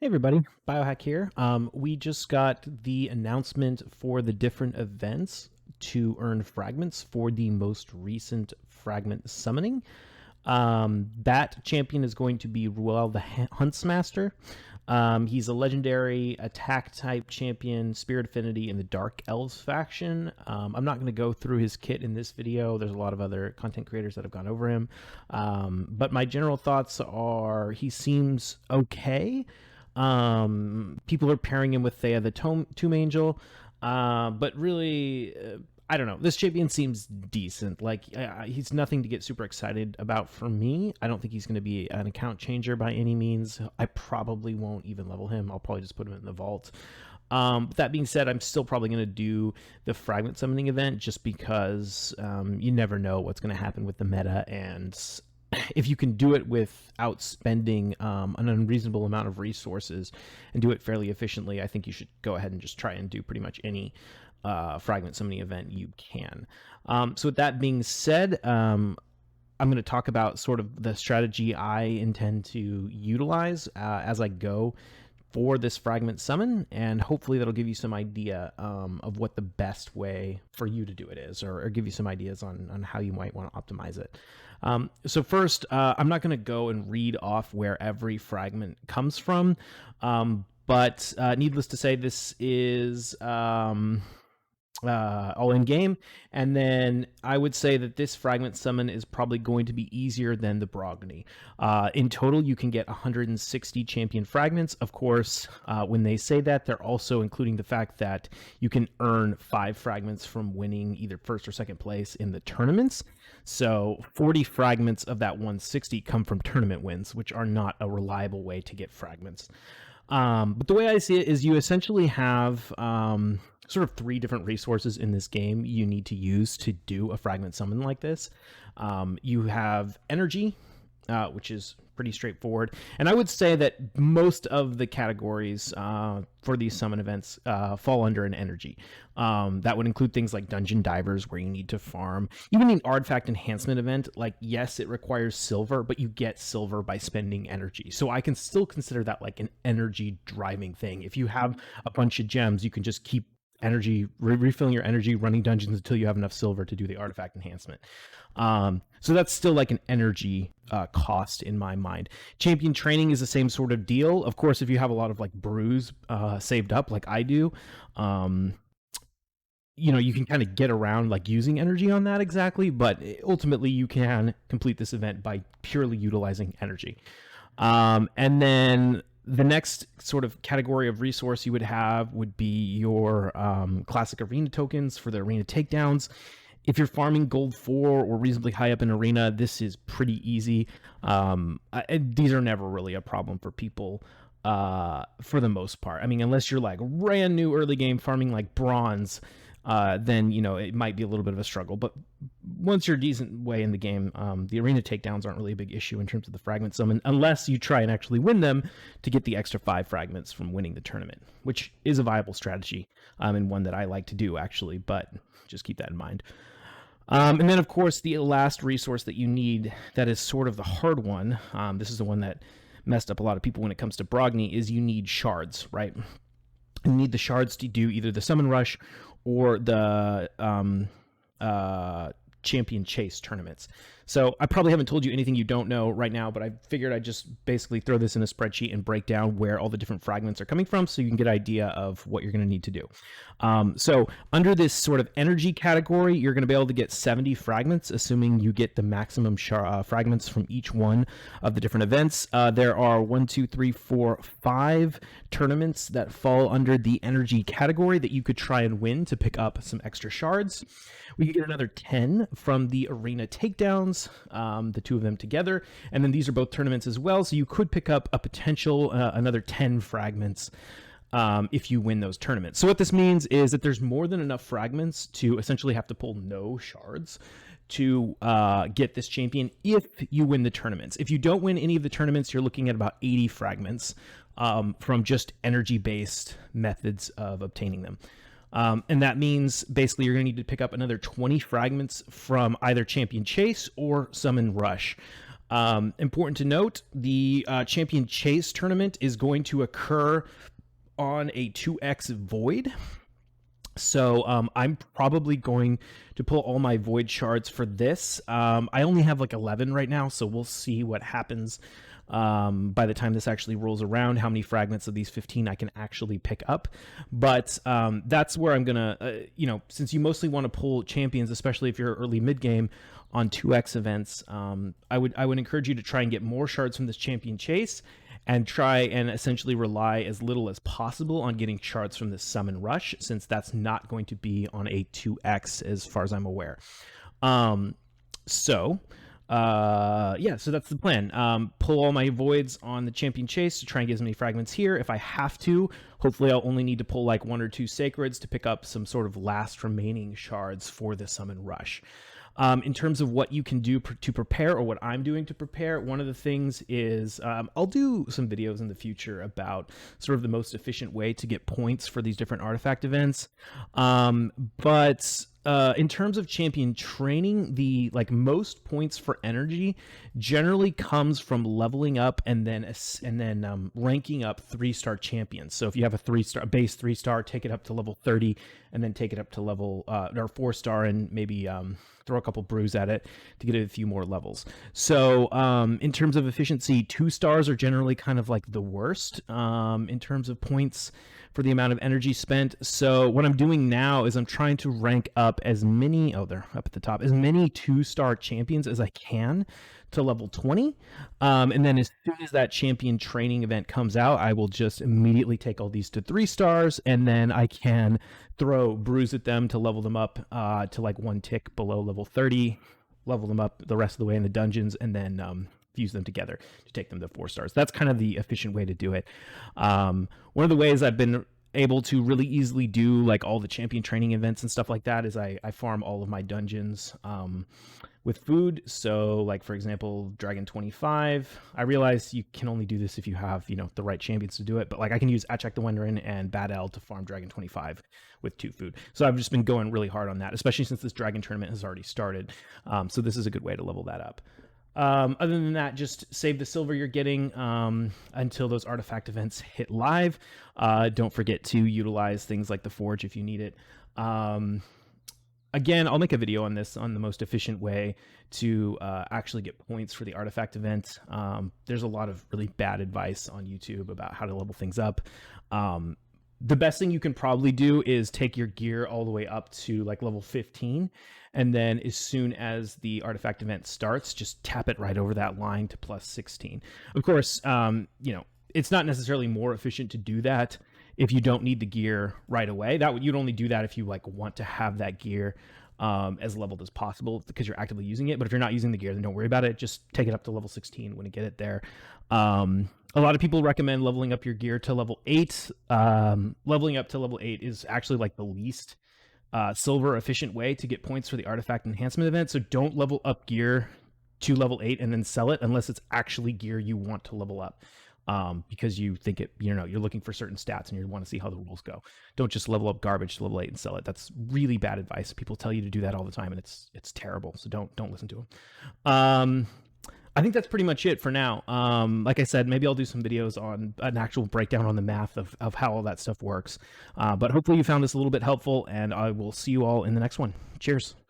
Hey everybody, Biohack here. We just got the announcement for the different events to earn fragments for the most recent fragment summoning. That champion is going to be Ruel the Huntsmaster. He's a legendary attack type champion, Spirit Affinity in the Dark Elves faction. I'm not going to go through his kit in this video. There's a lot of other content creators that have gone over him. But my general thoughts are he seems okay. People are pairing him with Thea the Tomb Angel, but really, I don't know. This champion seems decent. Like he's nothing to get super excited about for me. I don't think he's going to be an account changer by any means. I probably won't even level him. I'll probably just put him in the vault. But that being said, I'm still probably going to do the fragment summoning event just because you never know what's going to happen with the meta, and if you can do it without spending an unreasonable amount of resources and do it fairly efficiently, I think you should go ahead and just try and do pretty much any fragment summoning event you can. So with that being said, I'm going to talk about sort of the strategy I intend to utilize as I go for this fragment summon, and hopefully that'll give you some idea of what the best way for you to do it is, or give you some ideas on how you might want to optimize it. So first, I'm not going to go and read off where every fragment comes from, but needless to say, this is all in game. And then I would say that this fragment summon is probably going to be easier than the Brogni. In total, you can get 160 champion fragments. Of course, when they say that, they're also including the fact that you can earn 5 fragments from winning either first or second place in the tournaments. So 40 fragments of that 160 come from tournament wins, which are not a reliable way to get fragments. But the way I see it is you essentially have sort of 3 different resources in this game you need to use to do a fragment summon like this. You have energy, which is pretty straightforward. And I would say that most of the categories for these summon events fall under an energy. That would include things like dungeon divers, where you need to farm. Even the artifact enhancement event, like, yes, it requires silver, but you get silver by spending energy. So I can still consider that like an energy driving thing. If you have a bunch of gems, you can just keep refilling your energy, running dungeons until you have enough silver to do the artifact enhancement. So that's still like an energy cost in my mind. Champion training is the same sort of deal. Of course, if you have a lot of like brews saved up like I do, you can kind of get around like using energy on that exactly, but ultimately you can complete this event by purely utilizing energy. And then the next sort of category of resource you would have would be your classic arena tokens for the arena takedowns. If you're farming gold 4 or reasonably high up in arena, this is pretty easy. These are never really a problem for people for the most part. I mean, unless you're like brand new early game farming like bronze, then it might be a little bit of a struggle. But once you're a decent way in the game, the arena takedowns aren't really a big issue in terms of the fragment summon, unless you try and actually win them to get the extra 5 fragments from winning the tournament, which is a viable strategy, and one that I like to do actually, but just keep that in mind. And then of course the last resource that you need, that is sort of the hard one, this is the one that messed up a lot of people when it comes to Brogni, is you need shards, right? You need the shards to do either the summon rush or the champion chase tournaments. So I probably haven't told you anything you don't know right now, but I figured I'd just basically throw this in a spreadsheet and break down where all the different fragments are coming from so you can get an idea of what you're going to need to do. So under this sort of energy category, you're going to be able to get 70 fragments, assuming you get the maximum fragments from each one of the different events. There are 1, 2, 3, 4, 5 tournaments that fall under the energy category that you could try and win to pick up some extra shards. We could get another 10 from the arena takedowns, the 2 of them together, and then these are both tournaments as well, so you could pick up a potential another 10 fragments if you win those tournaments. So what this means is that there's more than enough fragments to essentially have to pull no shards to get this champion if you win the tournaments. If you don't win any of the tournaments, you're looking at about 80 fragments from just energy-based methods of obtaining them. And that means basically you're going to need to pick up another 20 fragments from either Champion Chase or Summon Rush. Important to note, the Champion Chase tournament is going to occur on a 2x void. So I'm probably going to pull all my void shards for this. I only have like 11 right now, so we'll see what happens by the time this actually rolls around, how many fragments of these 15 I can actually pick up. But that's where I'm gonna, since you mostly want to pull champions, especially if you're early mid game on 2x events, I would encourage you to try and get more shards from this champion chase, and try and essentially rely as little as possible on getting shards from this summon rush, since that's not going to be on a 2x as far as I'm aware. So that's the plan. Pull all my voids on the champion chase to try and get as many fragments here. If I have to, hopefully I'll only need to pull like 1 or 2 sacreds to pick up some sort of last remaining shards for the summon rush. In terms of what you can do to prepare, or what I'm doing to prepare, one of the things is I'll do some videos in the future about sort of the most efficient way to get points for these different artifact events. But in terms of champion training, the most points for energy generally comes from leveling up and then ranking up 3-star champions. So if you have a 3-star base 3-star, take it up to level 30, and then take it up to level or 4-star, and maybe throw a couple brews at it to get it a few more levels. So in terms of efficiency, 2 stars are generally kind of like the worst in terms of points for the amount of energy spent. So what I'm doing now is I'm trying to rank up as many, they're up at the top, as many 2-star champions as I can to level 20. And then as soon as that champion training event comes out, I will just immediately take all these to 3 stars, and then I can throw brews at them to level them up to like 1 tick below level 30, level them up the rest of the way in the dungeons, and then fuse them together to take them to 4 stars. That's kind of the efficient way to do it. One of the ways I've been able to really easily do like all the champion training events and stuff like that is I farm all of my dungeons with food. So like, for example, Dragon 25, I realize you can only do this if you have, the right champions to do it, but like I can use Achak the Wenderin and Bad L to farm Dragon 25 with 2 food. So I've just been going really hard on that, especially since this Dragon tournament has already started. So this is a good way to level that up. Other than that, just save the silver you're getting until those artifact events hit live. Don't forget to utilize things like the forge if you need it. Again, I'll make a video on this, on the most efficient way to actually get points for the artifact event. There's a lot of really bad advice on YouTube about how to level things up. The best thing you can probably do is take your gear all the way up to like level 15, and then as soon as the artifact event starts, just tap it right over that line to plus 16. Of course, it's not necessarily more efficient to do that if you don't need the gear right away. You'd only do that if you like want to have that gear as leveled as possible because you're actively using it. But if you're not using the gear, then don't worry about it. Just take it up to level 16 when you get it there. A lot of people recommend leveling up your gear to level 8. Leveling up to level 8 is actually like the least silver efficient way to get points for the artifact enhancement event. So don't level up gear to level 8 and then sell it unless it's actually gear you want to level up. Because you think you're looking for certain stats and you want to see how the rules go. Don't just level up garbage to level 8 and sell it. That's really bad advice. People tell you to do that all the time, and it's terrible. So don't listen to them. I think that's pretty much it for now. Like I said, maybe I'll do some videos on an actual breakdown on the math of how all that stuff works. But hopefully you found this a little bit helpful, and I will see you all in the next one. Cheers.